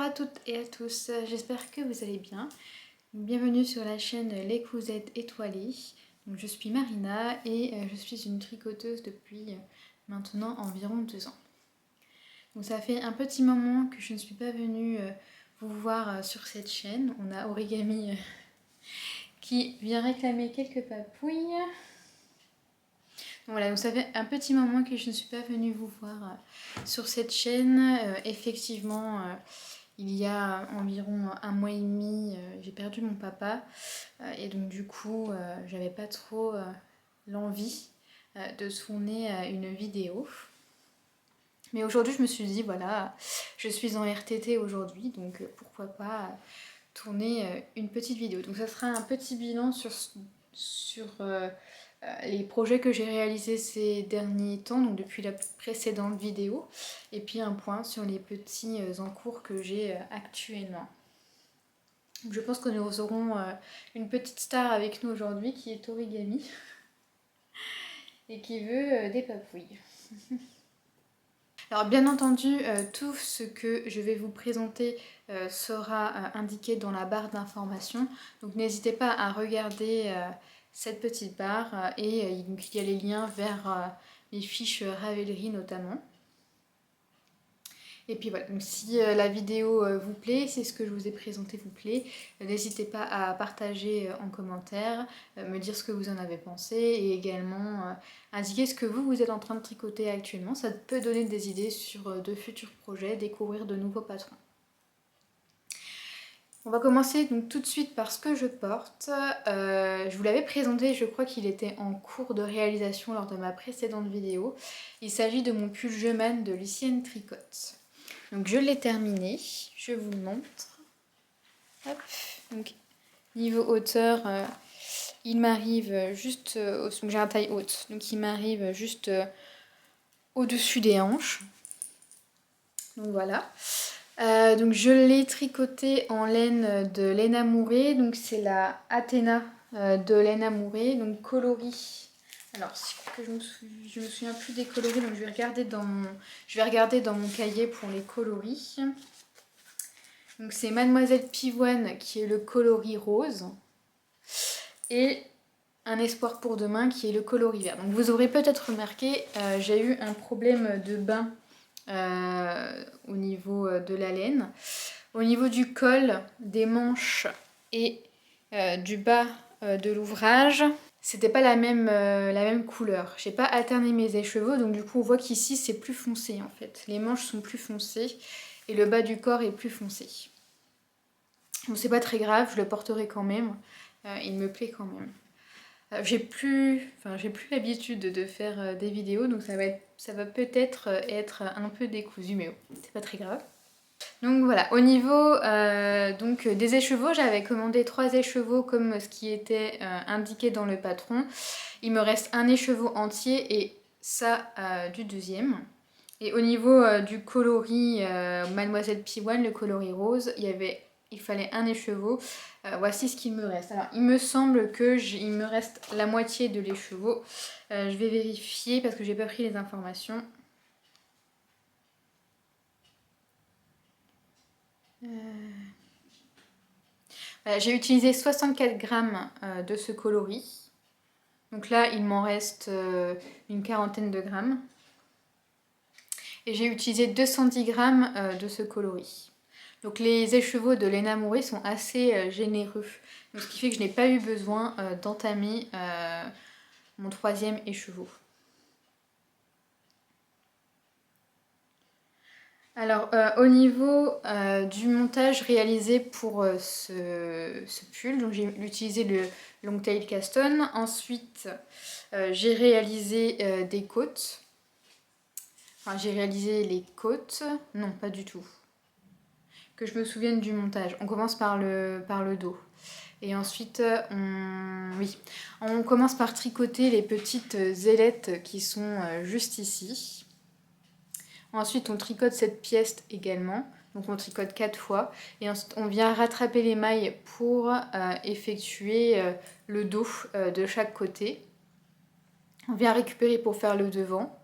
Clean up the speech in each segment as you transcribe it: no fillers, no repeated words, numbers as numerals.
à toutes et à tous, j'espère que vous allez bien. Bienvenue sur la chaîne Les Cousettes Étoilées. Donc, je suis Marina et je suis une tricoteuse depuis maintenant environ 2 ans. Donc ça fait un petit moment que je ne suis pas venue vous voir sur cette chaîne. On a Origami qui vient réclamer quelques papouilles. Voilà, donc ça fait un petit moment que je ne suis pas venue vous voir sur cette chaîne. Effectivement, il y a environ 1 mois et demi, j'ai perdu mon papa. Et donc du coup, j'avais pas trop l'envie de tourner une vidéo. Mais aujourd'hui, je me suis dit, voilà, je suis en RTT aujourd'hui, donc pourquoi pas tourner une petite vidéo. Donc ça sera un petit bilan sur les projets que j'ai réalisés ces derniers temps, donc depuis la précédente vidéo, et puis un point sur les petits en cours que j'ai actuellement. Donc je pense que nous aurons une petite star avec nous aujourd'hui qui est Origami et qui veut des papouilles. Alors bien entendu, tout ce que je vais vous présenter sera indiqué dans la barre d'informations. Donc n'hésitez pas à regarder cette petite barre et donc, il y a les liens vers les fiches Ravelry notamment. Et puis voilà, donc si la vidéo vous plaît, si ce que je vous ai présenté vous plaît, n'hésitez pas à partager en commentaire, me dire ce que vous en avez pensé et également indiquer ce que vous êtes en train de tricoter actuellement. Ça peut donner des idées sur de futurs projets, découvrir de nouveaux patrons. On va commencer donc tout de suite par ce que je porte. Je vous l'avais présenté, je crois qu'il était en cours de réalisation lors de ma précédente vidéo. Il s'agit de mon pull Jeuman de Lucienne Tricotte. Donc je l'ai terminé, je vous le montre. Hop. Donc niveau hauteur, il m'arrive juste, donc j'ai un taille haute, donc il m'arrive juste au-dessus des hanches. Donc voilà. Donc je l'ai tricoté en laine de laine amourée, donc c'est la Athéna de laine amourée, donc coloris. Alors je me souviens plus des coloris, donc je vais regarder dans mon cahier pour les coloris. Donc c'est Mademoiselle Pivoine qui est le coloris rose et Un espoir pour demain qui est le coloris vert. Donc vous aurez peut-être remarqué, j'ai eu un problème de bain au niveau de la laine. Au niveau du col, des manches et du bas de l'ouvrage, c'était pas la même couleur. J'ai pas alterné mes écheveaux, donc du coup on voit qu'ici c'est plus foncé en fait. Les manches sont plus foncées et le bas du corps est plus foncé. Bon, c'est pas très grave, je le porterai quand même. Il me plaît quand même. J'ai plus l'habitude de faire des vidéos, donc ça va peut-être être un peu décousu, mais bon, c'est pas très grave. Donc voilà, au niveau donc, des écheveaux, j'avais commandé 3 écheveaux comme ce qui était indiqué dans le patron. Il me reste un écheveau entier et ça du deuxième. Et au niveau du coloris Mademoiselle Pivoine, le coloris rose, il fallait un écheveau. Voici ce qu'il me reste. Alors il me semble qu'il me reste la moitié de l'écheveau. Je vais vérifier parce que j'ai pas pris les informations. Voilà, j'ai utilisé 64 grammes de ce coloris. Donc là, il m'en reste une quarantaine de grammes. Et j'ai utilisé 210 grammes de ce coloris. Donc les écheveaux de laine amourée sont assez généreux. Donc, ce qui fait que je n'ai pas eu besoin d'entamer mon 3e écheveau. Alors au niveau du montage réalisé pour ce pull, j'ai utilisé le Longtail Caston. Ensuite j'ai réalisé des côtes. Enfin j'ai réalisé les côtes. Non, pas du tout. Que je me souvienne du montage. On commence par le dos. Et ensuite, on commence par tricoter les petites ailettes qui sont juste ici. Ensuite, on tricote cette pièce également. Donc on tricote 4 fois. Et ensuite, on vient rattraper les mailles pour effectuer le dos de chaque côté. On vient récupérer pour faire le devant.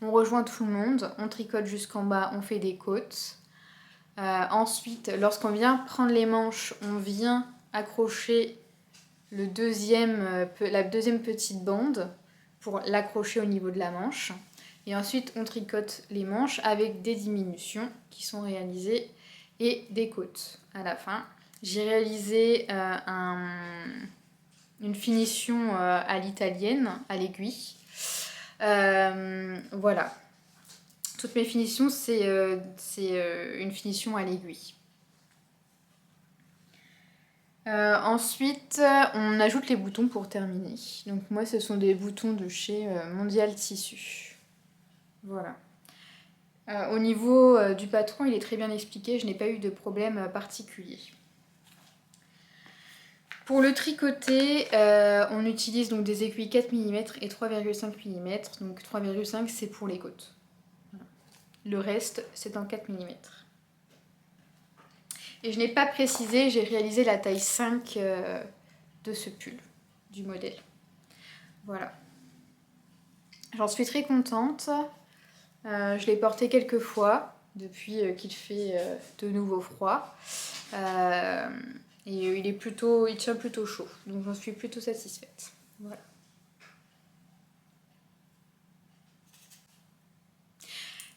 On rejoint tout le monde. On tricote jusqu'en bas, on fait des côtes. Ensuite, lorsqu'on vient prendre les manches, on vient accrocher la deuxième petite bande pour l'accrocher au niveau de la manche. Et ensuite, on tricote les manches avec des diminutions qui sont réalisées et des côtes à la fin. J'ai réalisé une finition à l'italienne, à l'aiguille. Voilà. Toutes mes finitions, c'est une finition à l'aiguille. Ensuite, on ajoute les boutons pour terminer. Donc moi, ce sont des boutons de chez Mondial Tissu. Voilà. Au niveau du patron, il est très bien expliqué, je n'ai pas eu de problème particulier. Pour le tricoter, on utilise donc des aiguilles 4 mm et 3,5 mm. Donc 3,5 c'est pour les côtes. Le reste, c'est en 4 mm. Et je n'ai pas précisé, j'ai réalisé la taille 5 de ce pull, du modèle. Voilà. J'en suis très contente. Je l'ai porté quelques fois depuis qu'il fait de nouveau froid. Et il tient plutôt chaud. Donc j'en suis plutôt satisfaite. Voilà.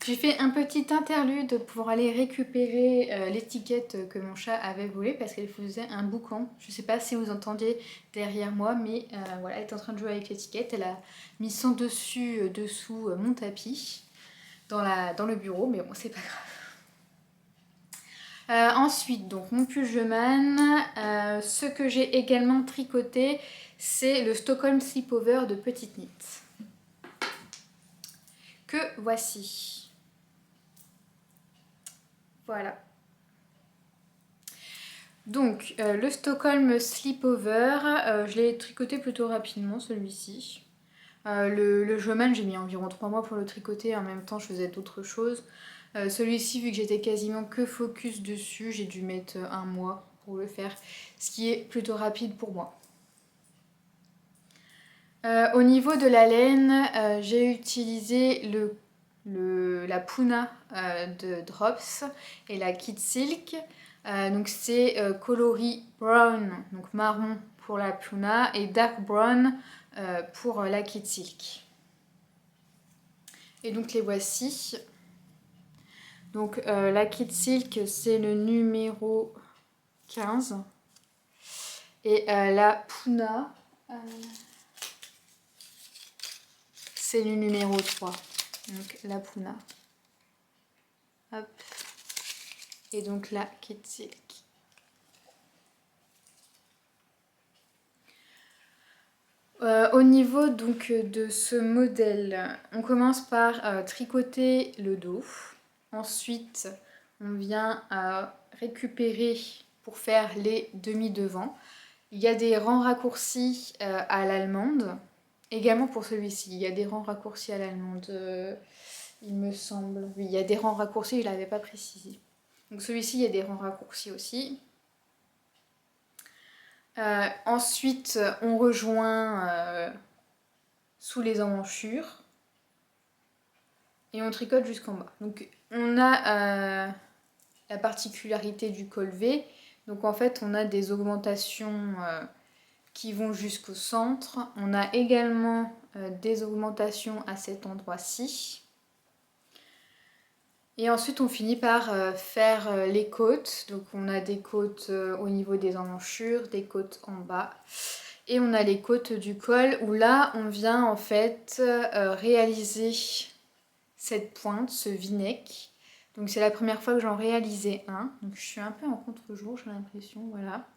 J'ai fait un petit interlude pour aller récupérer l'étiquette que mon chat avait volée parce qu'elle faisait un boucan. Je ne sais pas si vous entendiez derrière moi, mais voilà, elle est en train de jouer avec l'étiquette. Elle a mis son dessus dessous mon tapis dans le bureau, mais bon, c'est pas grave. Ensuite, donc mon pull Jeumann. Ce que j'ai également tricoté, c'est le Stockholm Slipover de Petite Knit. Que voici. Voilà. Donc, le Stockholm Slipover, je l'ai tricoté plutôt rapidement, celui-ci. Le Jeumann, j'ai mis environ 3 mois pour le tricoter, en même temps je faisais d'autres choses. Celui-ci, vu que j'étais quasiment que focus dessus, j'ai dû mettre 1 mois pour le faire, ce qui est plutôt rapide pour moi. Au niveau de la laine, j'ai utilisé la Puna de Drops et la Kid Silk. Donc c'est coloris brown, donc marron pour la Puna et dark brown pour la Kid Silk. Et donc les voici. Donc la Kid Silk, c'est le numéro 15. Et la Puna, c'est le numéro 3. Donc la Puna. Hop. Et donc la Kid Silk. Au niveau donc de ce modèle, on commence par tricoter le dos. Ensuite, on vient récupérer pour faire les demi-devants. Il y a des rangs raccourcis à l'allemande. Également pour celui-ci, il y a des rangs raccourcis à l'allemande, il me semble. Oui, il y a des rangs raccourcis, je ne l'avais pas précisé. Donc celui-ci, il y a des rangs raccourcis aussi. Ensuite, on rejoint sous les emmanchures et on tricote jusqu'en bas. Donc on a la particularité du col V. Donc en fait, on a des augmentations qui vont jusqu'au centre. On a également des augmentations à cet endroit-ci. Et ensuite, on finit par faire les côtes. Donc on a des côtes au niveau des emmanchures, des côtes en bas. Et on a les côtes du col où là, on vient en fait réaliser cette pointe, ce v-neck. Donc c'est la première fois que j'en réalisais un. Donc je suis un peu en contre-jour, j'ai l'impression, voilà.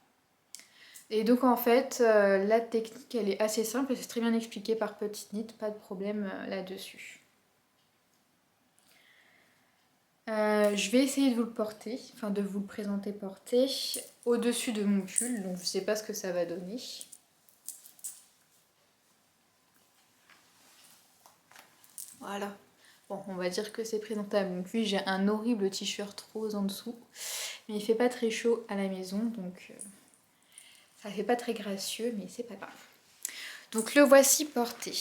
Et donc en fait, la technique, elle est assez simple et c'est très bien expliqué par Petite Knit, pas de problème là-dessus. Je vais essayer de vous le porter, enfin de vous le présenter porté au-dessus de mon pull, donc je sais pas ce que ça va donner. Voilà. Bon, on va dire que c'est présentable. Donc oui, j'ai un horrible t-shirt rose en dessous, mais il fait pas très chaud à la maison, donc ça fait pas très gracieux, mais c'est pas grave. Donc le voici porté.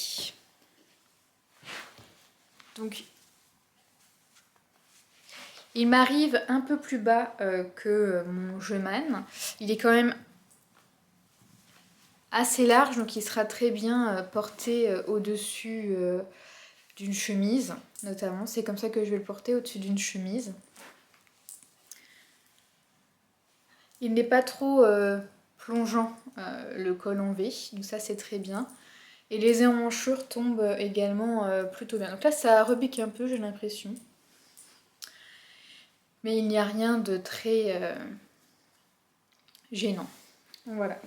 Donc Il m'arrive un peu plus bas que mon Jeumann. Il est quand même assez large, donc il sera très bien porté au-dessus d'une chemise, notamment. C'est comme ça que je vais le porter, au-dessus d'une chemise. Il n'est pas trop plongeant, le col en V, donc ça c'est très bien. Et les emmanchures tombent également plutôt bien. Donc là ça repique un peu, j'ai l'impression. Mais il n'y a rien de très gênant. Voilà.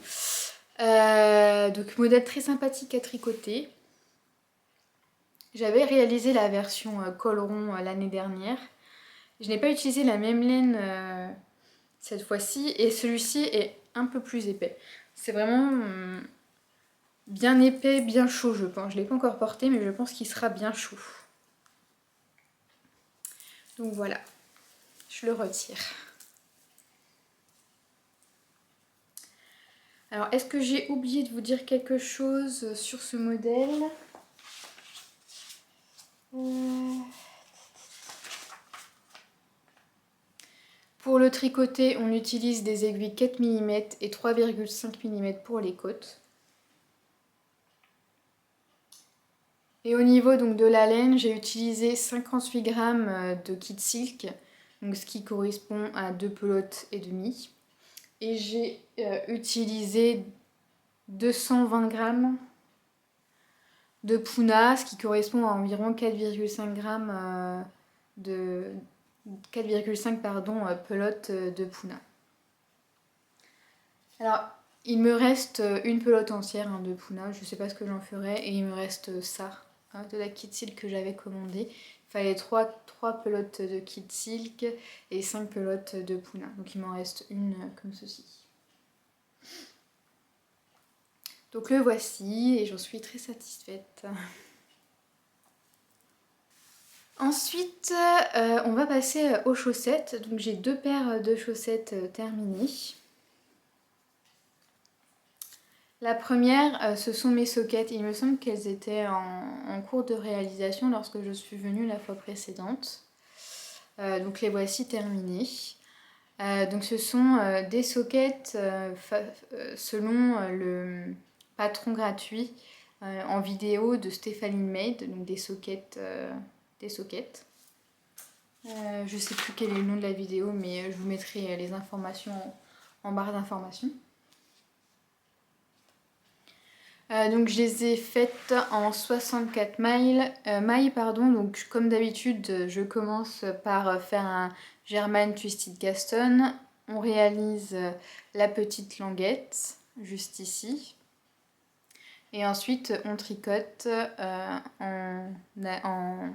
Donc modèle très sympathique à tricoter. J'avais réalisé la version col rond l'année dernière. Je n'ai pas utilisé la même laine cette fois-ci et celui-ci est un peu plus épais. C'est vraiment bien épais, bien chaud je pense. Je ne l'ai pas encore porté mais je pense qu'il sera bien chaud. Donc voilà, je le retire. Alors est-ce que j'ai oublié de vous dire quelque chose sur ce modèle ? Pour le tricoter, on utilise des aiguilles 4 mm et 3,5 mm pour les côtes. Et au niveau donc de la laine, j'ai utilisé 58 g de kit silk, donc ce qui correspond à 2 pelotes et demie. Et j'ai utilisé 220 g de Puna, ce qui correspond à environ 4,5 g de 4,5 pelotes de Puna. Alors, il me reste une pelote entière de Puna, je sais pas ce que j'en ferai, et il me reste ça, de la kit silk que j'avais commandé. Il fallait 3 pelotes de kit silk et 5 pelotes de Puna, donc il m'en reste une comme ceci. Donc le voici et j'en suis très satisfaite. Ensuite, on va passer aux chaussettes. Donc j'ai 2 paires de chaussettes terminées. La première, ce sont mes sockets. Il me semble qu'elles étaient en cours de réalisation lorsque je suis venue la fois précédente. Donc les voici terminées. Donc ce sont des sockets selon le patron gratuit en vidéo de Stephanie Made, donc des sockets. Je sais plus quel est le nom de la vidéo, mais je vous mettrai les informations en barre d'informations. Donc je les ai faites en 64 mailles, donc comme d'habitude je commence par faire un German Twisted Gaston. On réalise la petite languette juste ici. Et ensuite on tricote en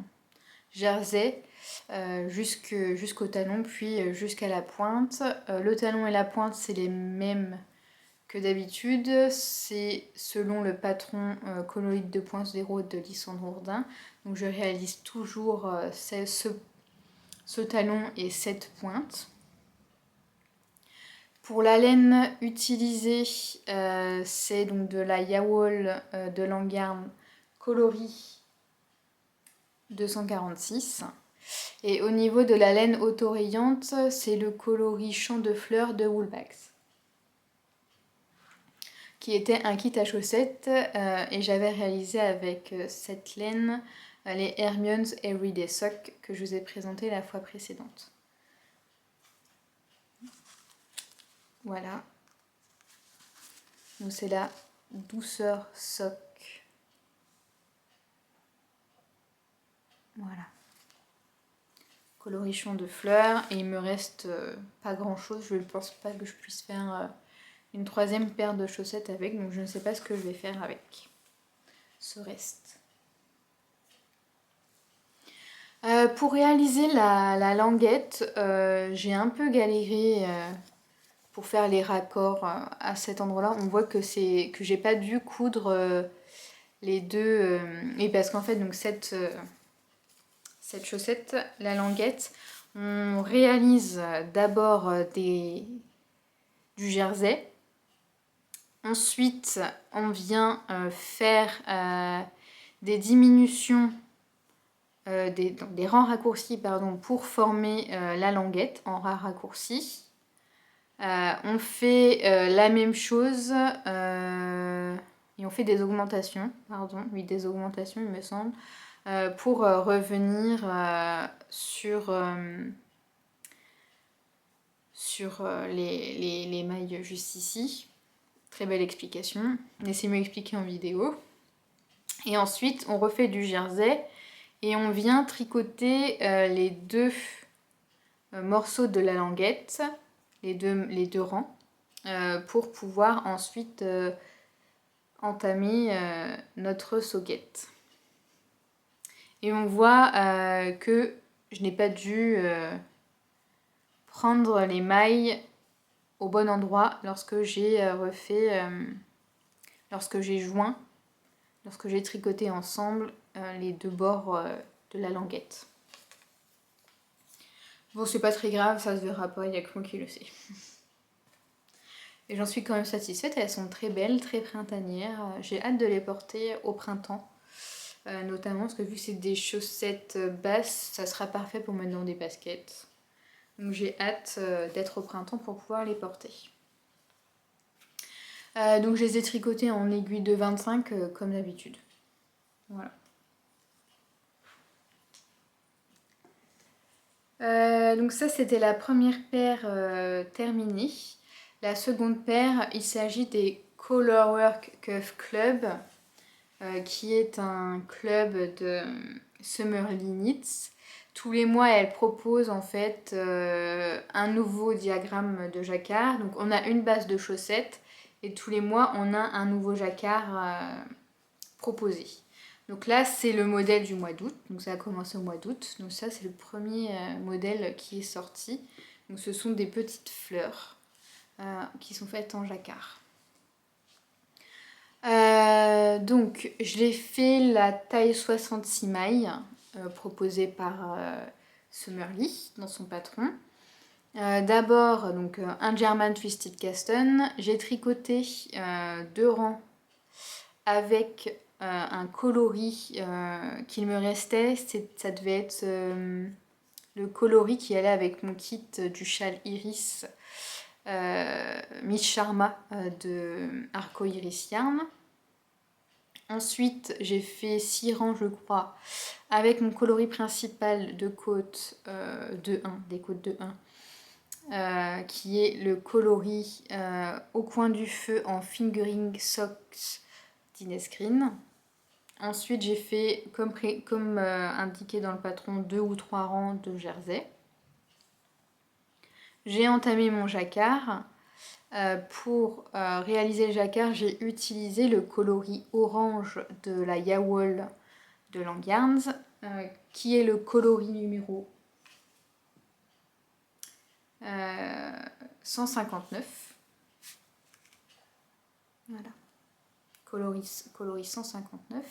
jersey jusqu'au talon puis jusqu'à la pointe. Le talon et la pointe c'est les mêmes que d'habitude, c'est selon le patron colorite de pointe 0 de Lysandre Hourdin. Donc je réalise toujours ce talon et cette pointe. Pour la laine utilisée, c'est donc de la Yawol de Langarn coloris 246. Et au niveau de la laine autorayante, c'est le coloris champ de fleurs de Woolbags, qui était un kit à chaussettes et j'avais réalisé avec cette laine les Hermione's Everyday Sock que je vous ai présenté la fois précédente. Voilà. Donc c'est la douceur sock. Voilà. Colorichon de fleurs et il me reste pas grand chose. Je ne pense pas que je puisse faire une troisième paire de chaussettes avec, donc je ne sais pas ce que je vais faire avec ce reste. Pour réaliser la languette, j'ai un peu galéré pour faire les raccords à cet endroit-là. On voit que j'ai pas dû coudre les deux, et parce qu'en fait donc cette chaussette, la languette, on réalise d'abord du jersey. Ensuite, on vient faire des diminutions des rangs raccourcis pardon, pour former la languette en ras raccourci. On fait la même chose et on fait des augmentations, oui des augmentations il me semble, pour revenir sur les mailles juste ici. Très belle explication, laissez-moi expliquer en vidéo. Et ensuite on refait du jersey et on vient tricoter les deux morceaux de la languette, les deux rangs, pour pouvoir ensuite entamer notre socket. Et on voit que je n'ai pas dû prendre les mailles au bon endroit lorsque j'ai lorsque j'ai joint, lorsque j'ai tricoté ensemble les deux bords de la languette. Bon, c'est pas très grave, ça se verra pas, il n'y a que moi qui le sais. Et j'en suis quand même satisfaite, elles sont très belles, très printanières. J'ai hâte de les porter au printemps, notamment parce que vu que c'est des chaussettes basses, ça sera parfait pour mettre dans des baskets. Donc j'ai hâte d'être au printemps pour pouvoir les porter. Donc je les ai tricotés en aiguille de 25 comme d'habitude. Voilà. Donc ça c'était la première paire terminée. La seconde paire, il s'agit des Colorwork Cuff Club, qui est un club de Summerly Knits. Tous les mois, elle propose en fait un nouveau diagramme de jacquard. Donc on a une base de chaussettes et tous les mois, on a un nouveau jacquard proposé. Donc là, c'est le modèle du mois d'août. Donc ça a commencé au mois d'août. Donc ça, c'est le premier modèle qui est sorti. Donc ce sont des petites fleurs qui sont faites en jacquard. Donc je l'ai fait la taille 66 mailles proposée par Summerly dans son patron. D'abord donc un German Twisted Caston. J'ai tricoté 2 rangs avec un coloris qu'il me restait. Ça devait être le coloris qui allait avec mon kit du châle Iris Miss Sharma de Arco Iris Yarn. Ensuite, j'ai fait 6 rangs, je crois, avec mon coloris principal de côte de 1, des côtes de 1, qui est le coloris au coin du feu en Fingering Socks d'Inescreen. Ensuite, j'ai fait, comme indiqué dans le patron, 2 ou 3 rangs de jersey. J'ai entamé mon jacquard. Pour réaliser le jacquard, j'ai utilisé le coloris orange de la Yawool de Langarns, qui est le coloris numéro 159. Voilà, coloris 159.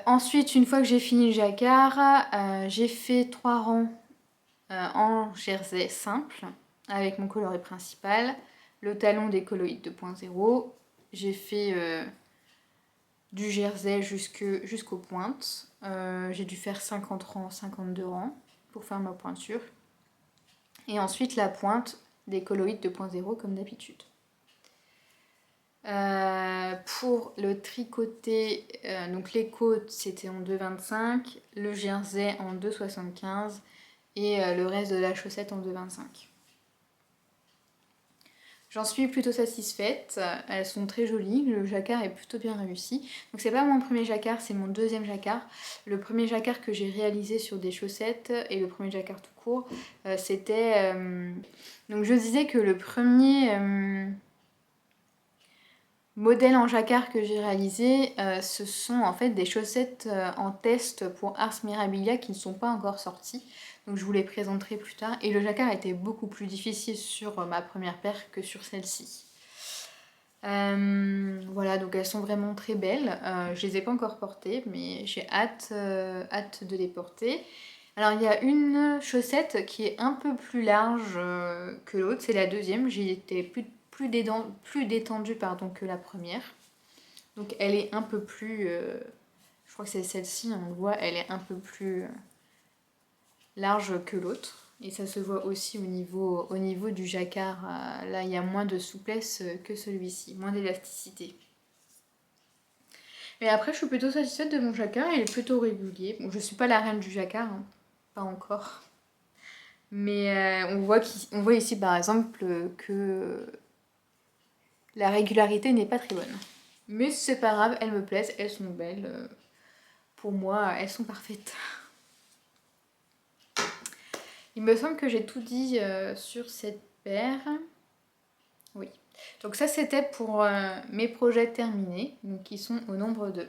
Ensuite, une fois que j'ai fini le jacquard, j'ai fait 3 rangs en jersey simple avec mon coloris principal, le talon des colloïdes 2.0. J'ai fait du jersey jusqu'aux pointes. J'ai dû faire 50 rangs, 52 rangs pour faire ma pointure. Et ensuite la pointe des colloïdes 2.0 comme d'habitude. Pour le tricoter, donc les côtes c'était en 2,25, le jersey en 2,75 et le reste de la chaussette en 2,25. J'en suis plutôt satisfaite, elles sont très jolies, le jacquard est plutôt bien réussi. Donc c'est pas mon premier jacquard, c'est mon deuxième jacquard. Le premier jacquard que j'ai réalisé sur des chaussettes et le premier jacquard tout court, c'était... Donc je disais que le premier modèle en jacquard que j'ai réalisé, ce sont en fait des chaussettes en test pour Ars Mirabilia qui ne sont pas encore sorties. Donc je vous les présenterai plus tard. Et le jacquard était beaucoup plus difficile sur ma première paire que sur celle-ci. Voilà, donc elles sont vraiment très belles. Je les ai pas encore portées, mais j'ai hâte de les porter. Alors il y a une chaussette qui est un peu plus large que l'autre, c'est la deuxième. J'y étais plus détendue que la première. Donc elle est un peu plus Je crois que c'est celle-ci, on le voit, elle est un peu plus large que l'autre. Et ça se voit aussi au niveau du jacquard. Là, il y a moins de souplesse que celui-ci, moins d'élasticité. Mais après, je suis plutôt satisfaite de mon jacquard, il est plutôt régulier. Bon, je suis pas la reine du jacquard, hein, pas encore. Mais on voit ici par exemple que la régularité n'est pas très bonne. Mais c'est pas grave, elles me plaisent, elles sont belles. Pour moi, elles sont parfaites. Il me semble que j'ai tout dit sur cette paire. Oui. Donc ça, c'était pour mes projets terminés, donc qui sont au nombre de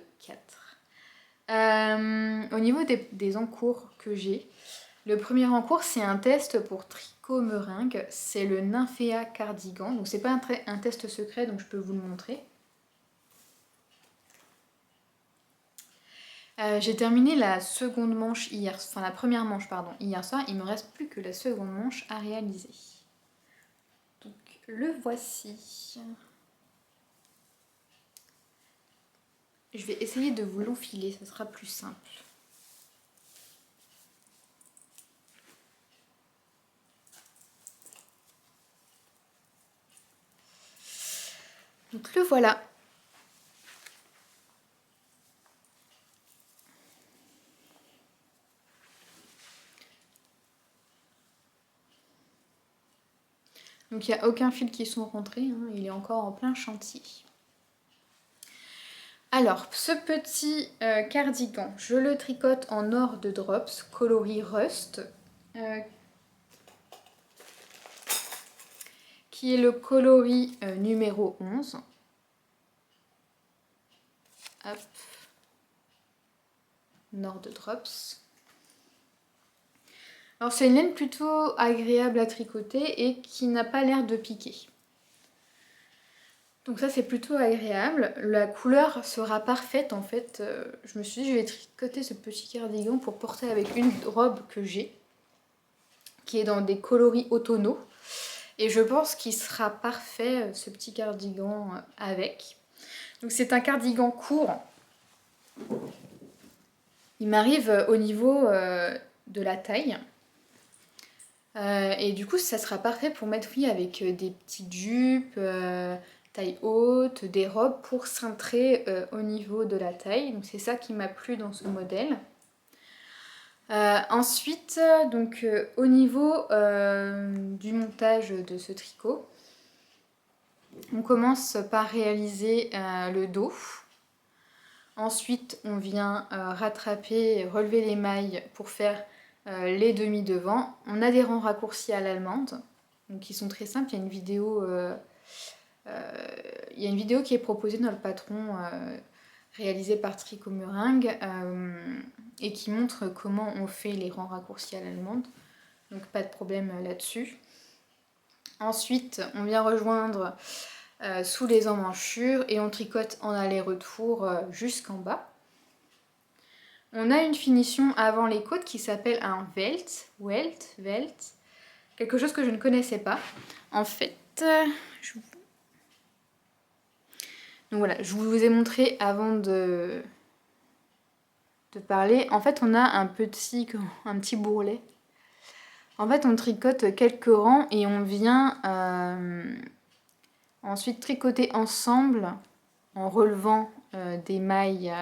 4. Au niveau des encours que j'ai, le premier encours, c'est un test pour tricot meringue. C'est le Nymphéa Cardigan. Donc c'est pas un test secret, donc je peux vous le montrer. J'ai terminé la seconde manche hier, enfin la première manche pardon, hier soir. Il me reste plus que la seconde manche à réaliser. Donc le voici. Je vais essayer de vous l'enfiler, ça sera plus simple. Donc le voilà. Donc il n'y a aucun fil qui sont rentrés, hein, il est encore en plein chantier. Alors, ce petit cardigan, je le tricote en or de drops, coloris rust, qui est le coloris numéro 11. Hop. Nord de drops. Alors c'est une laine plutôt agréable à tricoter et qui n'a pas l'air de piquer. Donc ça c'est plutôt agréable. La couleur sera parfaite en fait. Je me suis dit je vais tricoter ce petit cardigan pour porter avec une robe que j'ai, qui est dans des coloris automnaux. Et je pense qu'il sera parfait ce petit cardigan avec. Donc c'est un cardigan court. Il m'arrive au niveau de la taille. Et du coup ça sera parfait pour mettre avec des petites jupes, taille haute, des robes pour cintrer au niveau de la taille. Donc c'est ça qui m'a plu dans ce modèle. Ensuite, donc au niveau du montage de ce tricot, on commence par réaliser le dos. Ensuite, on vient rattraper, relever les mailles pour faire les demi devant. On a des rangs raccourcis à l'allemande, donc qui sont très simples. Il y a une vidéo qui est proposée dans le patron réalisé par Tricot Meringue et qui montre comment on fait les rangs raccourcis à l'allemande. Donc pas de problème là-dessus. Ensuite, on vient rejoindre sous les emmanchures et on tricote en aller-retour jusqu'en bas. On a une finition avant les côtes qui s'appelle un welt, quelque chose que je ne connaissais pas. En fait, donc voilà, je vous ai montré avant de parler. En fait, on a un petit bourrelet. En fait, on tricote quelques rangs et on vient ensuite tricoter ensemble en relevant des mailles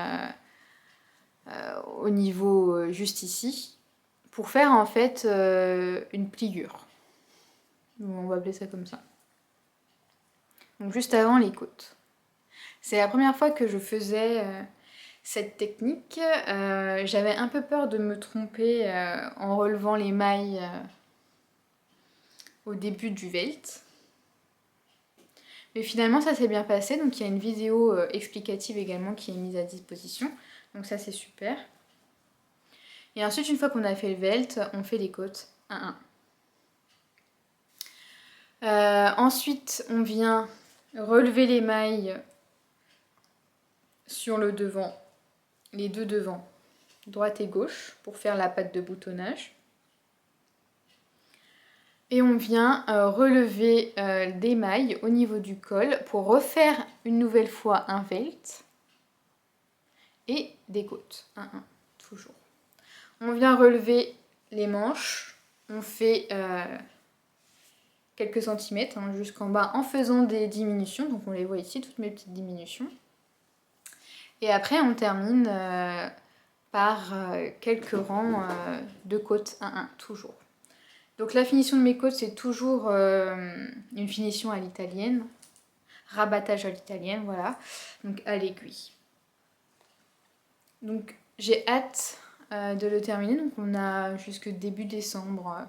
au niveau juste ici pour faire en fait une pliure. On va appeler ça comme ça. Donc juste avant les côtes. C'est la première fois que je faisais cette technique. J'avais un peu peur de me tromper en relevant les mailles au début du welt. Mais finalement ça s'est bien passé, donc il y a une vidéo explicative également qui est mise à disposition. Donc ça c'est super. Et ensuite une fois qu'on a fait le welt, on fait les côtes 1-1. Ensuite on vient relever les mailles sur le devant, les deux devants, droite et gauche, pour faire la patte de boutonnage. Et on vient relever des mailles au niveau du col pour refaire une nouvelle fois un welt. et des côtes. 1, 1, toujours. On vient relever les manches, on fait quelques centimètres hein, jusqu'en bas en faisant des diminutions, donc on les voit ici, toutes mes petites diminutions. Et après on termine par quelques rangs de côtes 1, 1, toujours. Donc la finition de mes côtes c'est toujours une finition à l'italienne, rabattage à l'italienne, voilà, donc à l'aiguille. Donc j'ai hâte de le terminer, donc on a jusque début décembre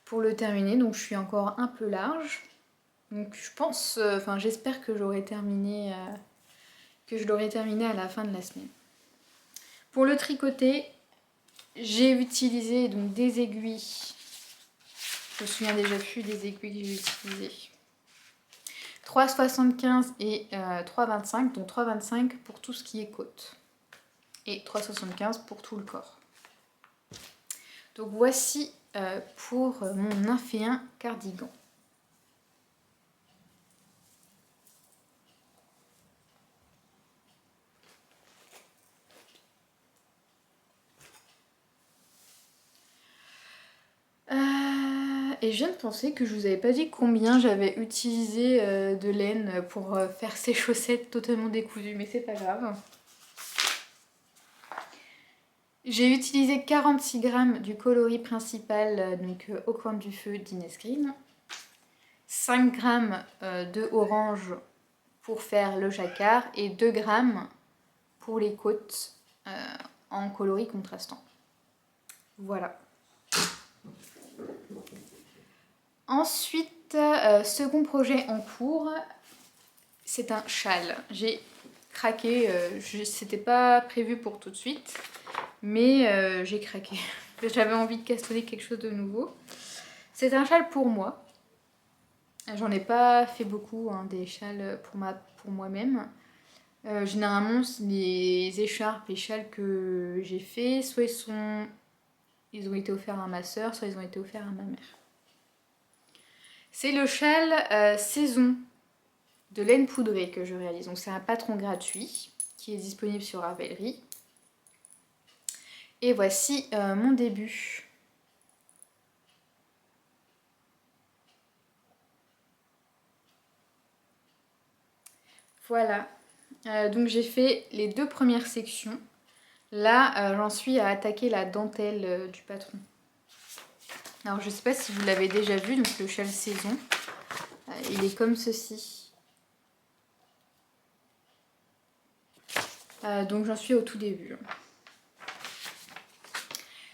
pour le terminer, donc je suis encore un peu large. Donc je pense, enfin j'espère que j'aurai terminé, que je l'aurai terminé à la fin de la semaine. Pour le tricoter, j'ai utilisé donc des aiguilles, je me souviens déjà plus des aiguilles que j'ai utilisées. 3,75 et 3,25, donc 3,25 pour tout ce qui est côte. Et 3,75 pour tout le corps. Donc voici pour mon nymphéen cardigan. Et je viens de penser que je vous avais pas dit combien j'avais utilisé de laine pour faire ces chaussettes totalement décousues, mais c'est pas grave. J'ai utilisé 46 g du coloris principal, donc au coin du feu d'Inès Green. 5 g de orange pour faire le jacquard et 2 g pour les côtes en coloris contrastant. Voilà. Ensuite, second projet en cours, c'est un châle. J'ai craqué, c'était pas prévu pour tout de suite, mais j'ai craqué. J'avais envie de castonner quelque chose de nouveau. C'est un châle pour moi. J'en ai pas fait beaucoup, hein, des châles pour moi-même. Généralement, les écharpes, les châles que j'ai fait, soit ils ont été offerts à ma soeur, soit ils ont été offerts à ma mère. C'est le châle saison de laine poudrée que je réalise. Donc c'est un patron gratuit qui est disponible sur Ravelry. Et voici mon début. Voilà. Donc j'ai fait les 2 premières sections. Là, j'en suis à attaquer la dentelle du patron. Alors je sais pas si vous l'avez déjà vu, donc le châle saison. Il est comme ceci. Donc j'en suis au tout début.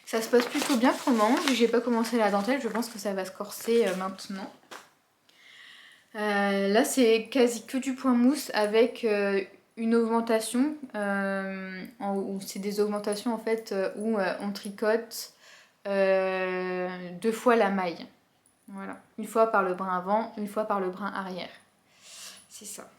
Ça se passe plutôt bien pour le moment, vu que j'ai pas commencé la dentelle, je pense que ça va se corser maintenant. Là c'est quasi que du point mousse avec une augmentation, c'est des augmentations en fait où on tricote 2 fois la maille. Voilà, une fois par le brin avant, une fois par le brin arrière. C'est ça.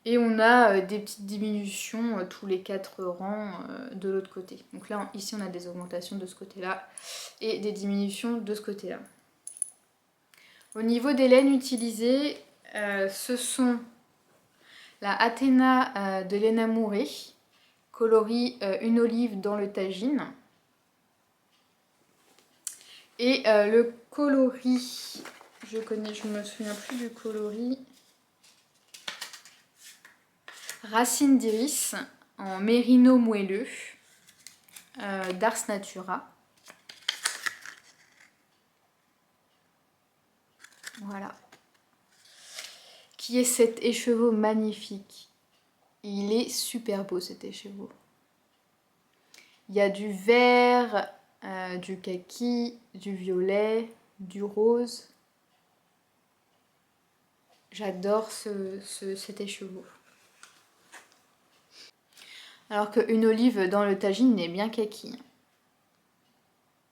Et on a des petites diminutions tous les 4 rangs de l'autre côté. Donc là, ici, on a des augmentations de ce côté-là et des diminutions de ce côté-là. Au niveau des laines utilisées, ce sont la Athéna de laine amourée, coloris une olive dans le tagine. Et le coloris, je me souviens plus du coloris, Racine d'iris en mérino moelleux d'Ars Natura. Voilà. Qui est cet écheveau magnifique. Il est super beau cet écheveau. Il y a du vert, du kaki, du violet, du rose. J'adore cet écheveau. Alors qu'une olive dans le tagine est bien kaki.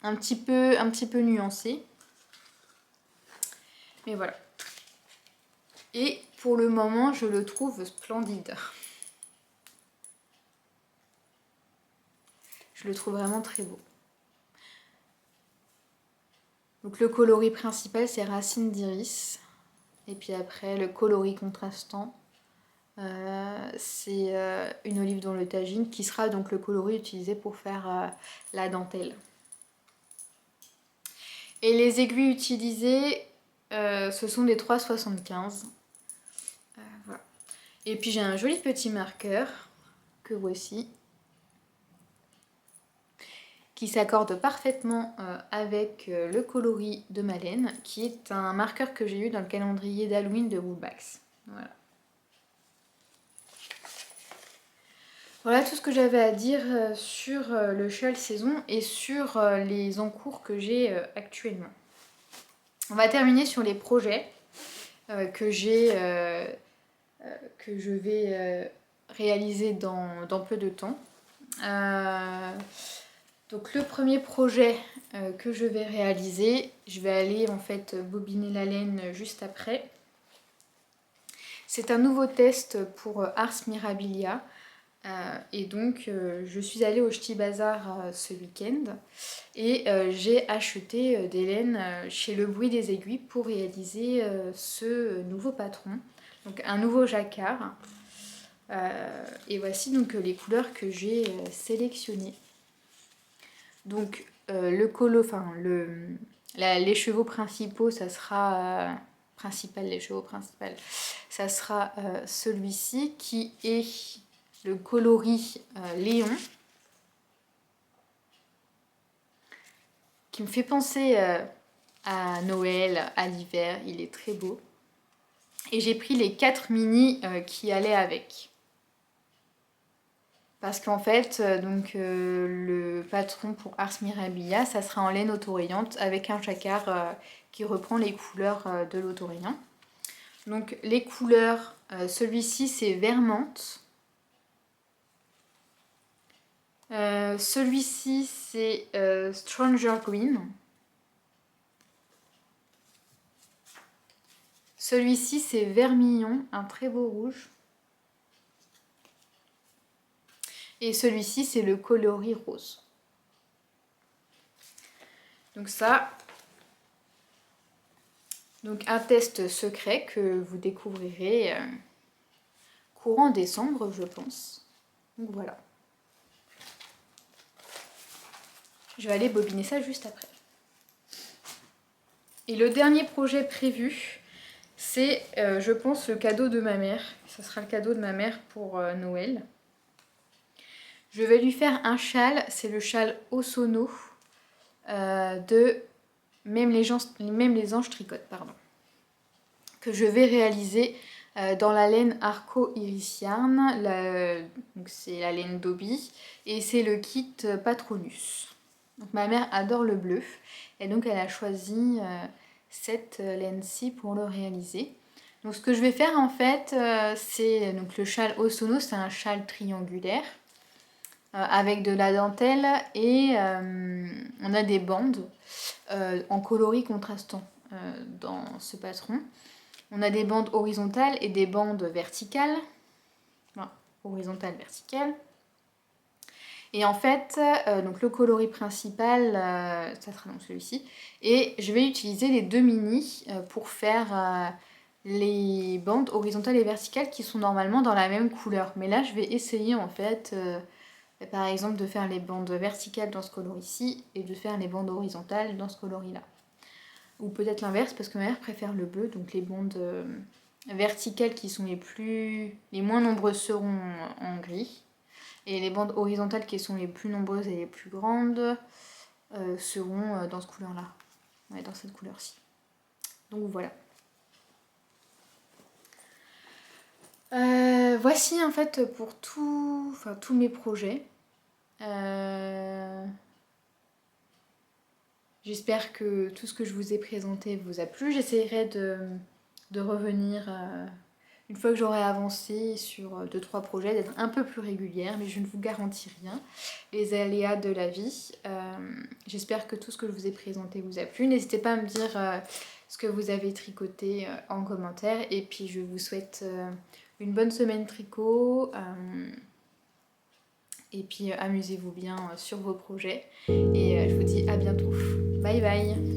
Un petit peu nuancé. Mais voilà. Et pour le moment, je le trouve splendide. Je le trouve vraiment très beau. Donc le coloris principal, c'est Racine d'iris. Et puis après, le coloris contrastant, C'est une olive dans le tagine qui sera donc le coloris utilisé pour faire la dentelle. Et les aiguilles utilisées, ce sont des 3,75. Voilà. Et puis j'ai un joli petit marqueur que voici, qui s'accorde parfaitement avec le coloris de ma laine, qui est un marqueur que j'ai eu dans le calendrier d'Halloween de Woolbacks. Voilà. Voilà tout ce que j'avais à dire sur le châle saison et sur les encours que j'ai actuellement. On va terminer sur les projets que je vais réaliser dans peu de temps. Donc le premier projet que je vais réaliser, je vais aller en fait bobiner la laine juste après. C'est un nouveau test pour Ars Mirabilia. Et donc je suis allée au Ch'ti Bazar ce week-end et j'ai acheté des laines chez Le Bruit des Aiguilles pour réaliser ce nouveau patron, donc un nouveau jacquard. Et voici donc les couleurs que j'ai sélectionnées. Donc les chevaux principaux, ça sera ça sera celui-ci qui est le coloris Léon, qui me fait penser à Noël, à l'hiver, il est très beau. Et j'ai pris les 4 mini qui allaient avec. Parce qu'en fait, le patron pour Ars Mirabilia, ça sera en laine autorayante avec un jacquard qui reprend les couleurs de l'autorayant. Donc les couleurs, celui-ci c'est vert menthe. Celui-ci c'est Stranger Green. Celui-ci c'est vermillon, un très beau rouge. Et celui-ci c'est le coloris rose. Donc ça, donc un test secret que vous découvrirez courant décembre je pense. Donc voilà. Je vais aller bobiner ça juste après. Et le dernier projet prévu, c'est, je pense, le cadeau de ma mère. Ça sera le cadeau de ma mère pour Noël. Je vais lui faire un châle, c'est le châle Osono de Même les anges tricotent, pardon, que je vais réaliser dans la laine Arco Iris Yarn. Donc c'est la laine Dobby et c'est le kit Patronus. Donc ma mère adore le bleu et donc elle a choisi cette laine-ci pour le réaliser. Donc ce que je vais faire en fait, c'est donc le châle Osono, c'est un châle triangulaire avec de la dentelle et on a des bandes en coloris contrastant dans ce patron. On a des bandes horizontales et des bandes verticales. Voilà, horizontale, verticale. Et en fait, donc le coloris principal, ça sera donc celui-ci. Et je vais utiliser les 2 mini pour faire les bandes horizontales et verticales qui sont normalement dans la même couleur. Mais là, je vais essayer en fait, par exemple, de faire les bandes verticales dans ce coloris-ci et de faire les bandes horizontales dans ce coloris-là. Ou peut-être l'inverse, parce que ma mère préfère le bleu, donc les bandes verticales qui sont les moins nombreuses seront en gris. Et les bandes horizontales qui sont les plus nombreuses et les plus grandes seront dans ce couleur-là. Ouais, dans cette couleur-ci. Donc voilà. Voici en fait pour tous mes projets. J'espère que tout ce que je vous ai présenté vous a plu. J'essaierai de revenir une fois que j'aurai avancé sur 2-3 projets, d'être un peu plus régulière, mais je ne vous garantis rien. Les aléas de la vie. J'espère que tout ce que je vous ai présenté vous a plu. N'hésitez pas à me dire ce que vous avez tricoté en commentaire. Et puis je vous souhaite une bonne semaine tricot. Et puis amusez-vous bien sur vos projets. Et je vous dis à bientôt. Bye bye.